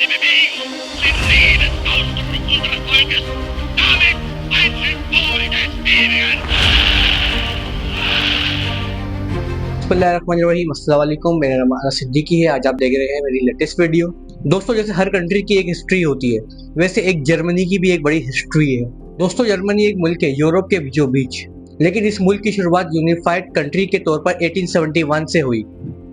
die Bewegung sind Lebensausdruck unseres Volkes, damit ein Symbol des Ewigen. बिस्मिल्लाहिर्रहमानिर्रहीम, अस्सलाम वालेकुम। मेरा नाम अनस सिद्दीकी है। आज आप देख रहे हैं मेरी लेटेस्ट वीडियो। दोस्तों, जैसे हर कंट्री की एक हिस्ट्री होती है, वैसे एक जर्मनी की भी एक बड़ी हिस्ट्री है। दोस्तों, जर्मनी एक मुल्क है यूरोप के बीचों बीच, लेकिन इस मुल्क की शुरुआत यूनिफाइड कंट्री के तौर पर 1871 से हुई।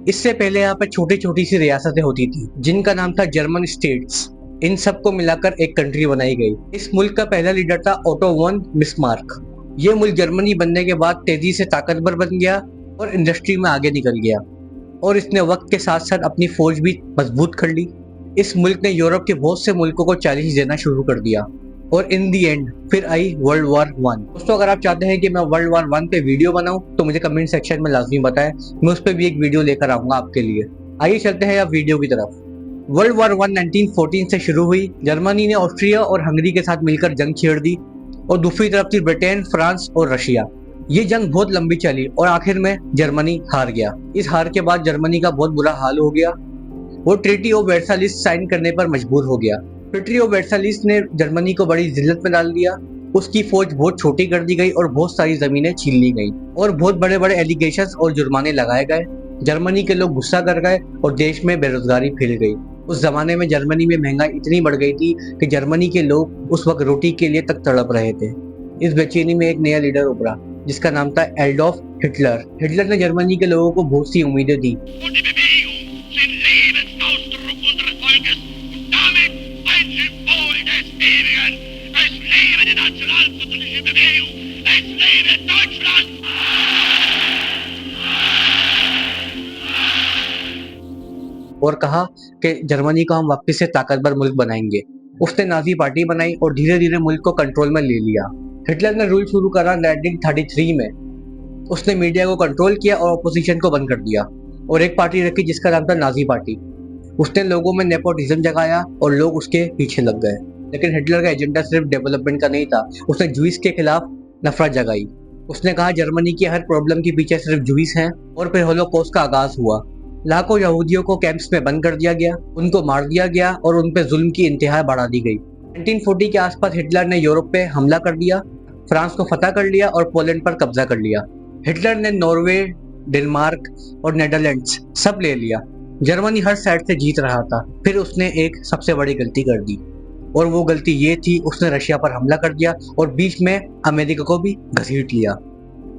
इससे पहले यहाँ पर छोटी छोटी सी रियासतें होती थी जिनका नाम था जर्मन स्टेट्स। इन सबको मिलाकर एक कंट्री बनाई गई। इस मुल्क का पहला लीडर था ओटो वन बिस्मार्क। ये मुल्क जर्मनी बनने के बाद तेजी से ताकतवर बन गया और इंडस्ट्री में आगे निकल गया, और इसने वक्त के साथ साथ अपनी फौज भी मजबूत कर ली। इस मुल्क ने यूरोप के बहुत से मुल्कों को चैलेंज देना शुरू कर दिया, और इन दी एंड फिर आई वर्ल्ड वॉर वन। दोस्तों, अगर आप चाहते हैं कि मैं वर्ल्ड वॉर वन पे वीडियो बनाऊं तो मुझे कमेंट सेक्शन में लाजमी बताएं, मैं उस पर भी एक वीडियो लेकर आऊंगा आपके लिए। आइए चलते हैं अब वीडियो की तरफ। वर्ल्ड वॉर वन 1914 से शुरू हुई। जर्मनी ने ऑस्ट्रिया और हंगरी के साथ मिलकर जंग छेड़ दी, और दूसरी तरफ थी ब्रिटेन, फ्रांस और रशिया। ये जंग बहुत लंबी चली और आखिर में जर्मनी हार गया। इस हार के बाद जर्मनी का बहुत बुरा हाल हो गया। वो ट्रीटी ऑफ वर्साइल्स साइन करने पर मजबूर हो गया। ट्रीटी ऑफ वर्साइल्स ने जर्मनी को बड़ी जिल्लत में डाल दिया। उसकी फौज बहुत छोटी कर दी गई और बहुत सारी जमीनें छीन ली गई, और बहुत बड़े बड़े एलिगेशंस और जुर्माने लगाए गए। जर्मनी के लोग गुस्सा कर गए और देश में बेरोजगारी फैल गई। उस जमाने में जर्मनी में महंगाई इतनी बढ़ गई थी कि जर्मनी के लोग उस वक्त रोटी के लिए तक तड़प रहे थे। इस बेचैनी में एक नया लीडर उभरा जिसका नाम था एडोल्फ हिटलर। हिटलर ने जर्मनी के लोगों को बहुत सी उम्मीदें दी। Und die Bewegung sind Lebensausdruck unseres Volkes und damit ein Symbol des Ewigen. Es lebe die nationalsozialistische Bewegung! Es lebe Deutschland! और कहा कि जर्मनी को हम वापस से ताकतवर मुल्क बनाएंगे। उसने नाजी पार्टी बनाई और धीरे धीरे मुल्क को कंट्रोल में ले लिया। हिटलर ने रूल शुरू करा 1933 में। उसने मीडिया को कंट्रोल किया और अपोजिशन को बंद कर दिया, और एक पार्टी रखी जिसका नाम था नाजी पार्टी। उसने लोगों में नेपोटिज्म जगाया और लोग उसके पीछे लग गए। लेकिन हिटलर का एजेंडा सिर्फ डेवलपमेंट का नहीं था, उसने जूइस के खिलाफ नफरत जगाई। उसने कहा जर्मनी की हर प्रॉब्लम के पीछे सिर्फ जूइस हैं, और फिर होलोकॉस्ट का आगाज हुआ। लाखों यहूदियों को कैंप्स में बंद कर दिया गया, उनको मार दिया गया और उन पर जुल्म की इंतहा बढ़ा दी गई। 1940 के आसपास हिटलर ने यूरोप पे हमला कर दिया, फ्रांस को फतह कर लिया और पोलैंड पर कब्जा कर लिया। हिटलर ने नॉर्वे, डेनमार्क और नेदरलैंड्स सब ले लिया। जर्मनी हर साइड से जीत रहा था। फिर उसने एक सबसे बड़ी गलती कर दी, और वो गलती ये थी, उसने रशिया पर हमला कर दिया और बीच में अमेरिका को भी घसीट लिया।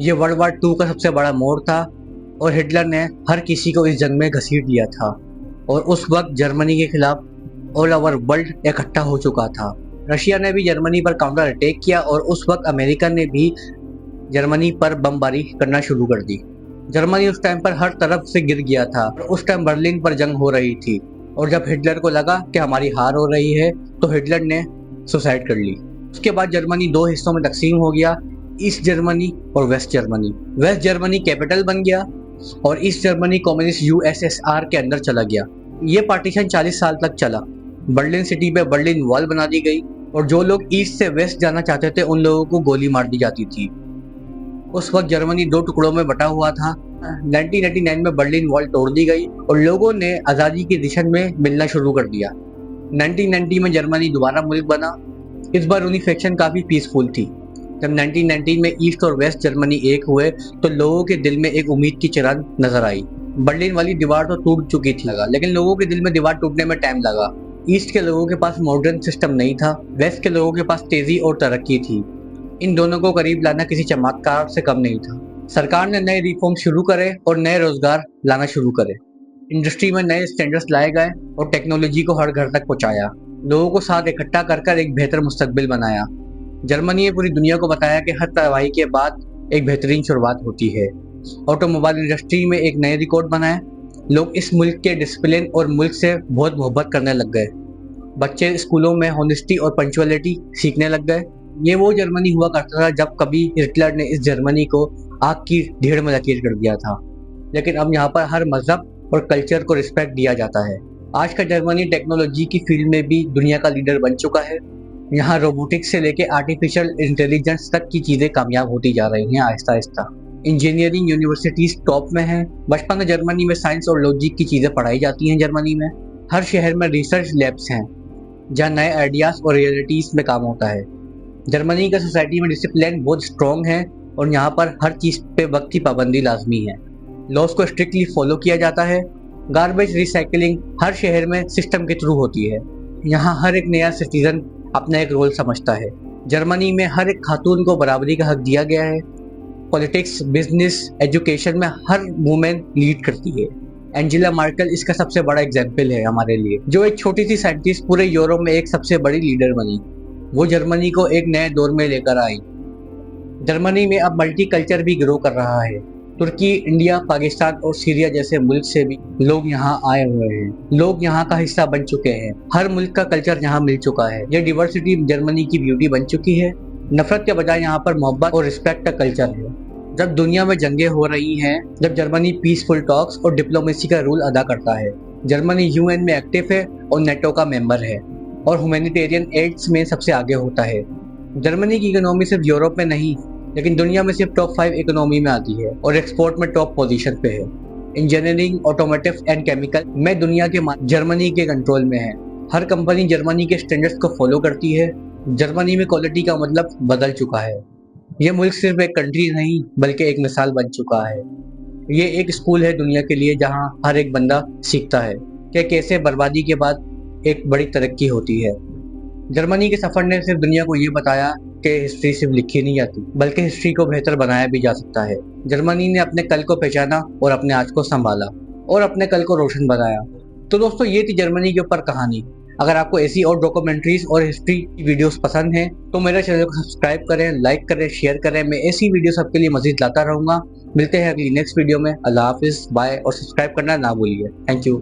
ये वर्ल्ड वॉर 2 का सबसे बड़ा मोड़ था, और हिटलर ने हर किसी को इस जंग में घसीट दिया था। और उस वक्त जर्मनी के खिलाफ ऑल ओवर वर्ल्ड इकट्ठा हो चुका था। रशिया ने भी जर्मनी पर काउंटर अटैक किया, और उस वक्त अमेरिका ने भी जर्मनी पर बमबारी करना शुरू कर दी। जर्मनी उस टाइम पर हर तरफ से गिर गया था। उस टाइम बर्लिन पर जंग हो रही थी, और जब हिटलर को लगा कि हमारी हार हो रही है तो हिटलर ने सुसाइड कर ली। उसके बाद जर्मनी 2 हिस्सों में तकसीम हो गया, ईस्ट जर्मनी और West Germany. West Germany capital बन गया और ईस्ट जर्मनी कम्युनिस्ट यूएसएसआर के अंदर चला गया। ये पार्टीशन 40 साल तक चला। बर्लिन सिटी पे बर्लिन वॉल बना दी गई, और जो लोग ईस्ट से वेस्ट जाना चाहते थे उन लोगों को गोली मार दी जाती थी। उस वक्त जर्मनी 2 टुकड़ों में बटा हुआ था। 1989 में बर्लिन वॉल तोड़ दी गई और लोगों ने आज़ादी के दिशा में मिलना शुरू कर दिया। 1990 में जर्मनी दोबारा मुल्क बना। इस बार यूनिफिकेशन काफ़ी पीसफुल थी। जब 1990 में ईस्ट और वेस्ट जर्मनी एक हुए तो लोगों के दिल में एक उम्मीद की चिराग नजर आई। बर्लिन वाली दीवार तो टूट चुकी थी, लेकिन लोगों के दिल में दीवार टूटने में टाइम लगा। ईस्ट के लोगों के पास मॉडर्न सिस्टम नहीं था, वेस्ट के लोगों के पास तेजी और तरक्की थी। इन दोनों को करीब लाना किसी चमत्कार से कम नहीं था। सरकार ने नए रिफॉर्म शुरू करे और नए रोजगार लाना शुरू करे। इंडस्ट्री में नए स्टैंडर्ड्स लाए गए और टेक्नोलॉजी को हर घर तक पहुंचाया। लोगों को साथ इकट्ठा कर कर एक बेहतर मुस्तकबिल बनाया। जर्मनी ने पूरी दुनिया को बताया कि हर तबाही के बाद एक बेहतरीन शुरुआत होती है। ऑटोमोबाइल इंडस्ट्री में एक नए रिकॉर्ड बनाए। लोग इस मुल्क के डिसिप्लिन और मुल्क से बहुत मोहब्बत करने लग गए। बच्चे स्कूलों में हॉनेस्टी और पंचुअलिटी सीखने लग गए। ये वो जर्मनी हुआ करता था जब कभी हिटलर ने इस जर्मनी को आग की ढेर में लकीर कर दिया था। लेकिन अब यहाँ पर हर मजहब और कल्चर को रिस्पेक्ट दिया जाता है। आज का जर्मनी टेक्नोलॉजी की फील्ड में भी दुनिया का लीडर बन चुका है। यहाँ रोबोटिक्स से लेके आर्टिफिशियल इंटेलिजेंस तक की चीज़ें कामयाब होती जा रही हैं Aahista Aahista. Engineering universities top में है। बचपन में जर्मनी में साइंस और लॉजिक की चीज़ें पढ़ाई जाती हैं जर्मनी में। हर शहर में रिसर्च लैब्स हैं जहाँ नए आइडियाज़ और रियलिटीज़ में काम होता है। जर्मनी का सोसाइटी में डिसिप्लिन बहुत स्ट्रॉन्ग है और यहाँ पर हर चीज़ पे वक्त की पाबंदी लाजमी है। लॉज को स्ट्रिक्टली फॉलो किया जाता है। गार्बेज रिसाइकलिंग हर शहर में सिस्टम के थ्रू होती है। यहाँ हर एक नया सिटीजन अपना एक रोल समझता है। जर्मनी में हर एक खातून को बराबरी का हक दिया गया है। पॉलिटिक्स, बिजनेस, एजुकेशन में हर वुमेन लीड करती है। एंजेला मार्केल इसका सबसे बड़ा एग्जाम्पल है हमारे लिए, जो एक छोटी सी साइंटिस्ट पूरे यूरोप में एक सबसे बड़ी लीडर बनी। वो जर्मनी को एक नए दौर में लेकर आई। जर्मनी में अब मल्टी कल्चर भी ग्रो कर रहा है। तुर्की, इंडिया, पाकिस्तान और सीरिया जैसे मुल्क से भी लोग यहाँ आए हुए हैं। लोग यहाँ का हिस्सा बन चुके हैं। हर मुल्क का कल्चर यहाँ मिल चुका है। ये डिवर्सिटी जर्मनी की ब्यूटी बन चुकी है। नफरत के बजाय यहाँ पर मोहब्बत और रिस्पेक्ट का कल्चर है। जब दुनिया में जंगें हो रही हैं, जब जर्मनी पीसफुल टॉक्स और डिप्लोमेसी का रोल अदा करता है। जर्मनी यूएन में एक्टिव है और नेटो का मेंबर है और ह्यूमैनिटेरियन एड्स में सबसे आगे होता है। जर्मनी की इकोनॉमी सिर्फ यूरोप में नहीं लेकिन दुनिया में सिर्फ टॉप 5 इकोनॉमी में आती है और एक्सपोर्ट में टॉप पोजीशन पे है। इंजीनियरिंग, ऑटोमोटिव एंड केमिकल में दुनिया के जर्मनी के कंट्रोल में है। हर कंपनी जर्मनी के स्टैंडर्ड्स को फॉलो करती है। जर्मनी में क्वालिटी का मतलब बदल चुका है। ये मुल्क सिर्फ एक कंट्री नहीं बल्कि एक मिसाल बन चुका है। ये एक स्कूल है दुनिया के लिए जहाँ हर एक बंदा सीखता है कि कैसे बर्बादी के बाद एक बड़ी तरक्की होती है। जर्मनी के सफर ने सिर्फ दुनिया को ये बताया कि हिस्ट्री सिर्फ लिखी नहीं जाती बल्कि हिस्ट्री को बेहतर बनाया भी जा सकता है। जर्मनी ने अपने कल को पहचाना और अपने आज को संभाला और अपने कल को रोशन बनाया। तो दोस्तों, ये थी जर्मनी के ऊपर कहानी। अगर आपको ऐसी और डॉक्यूमेंट्रीज और हिस्ट्री की वीडियोस पसंद हैं तो मेरे चैनल को सब्सक्राइब करें, लाइक करें, शेयर करें। मैं ऐसी वीडियोस आपके लिए मजीद लाता रहूँगा। मिलते हैं अगली नेक्स्ट वीडियो में। अल्लाह हाफिज़, बाय और सब्सक्राइब करना ना भूलिए। Thank you.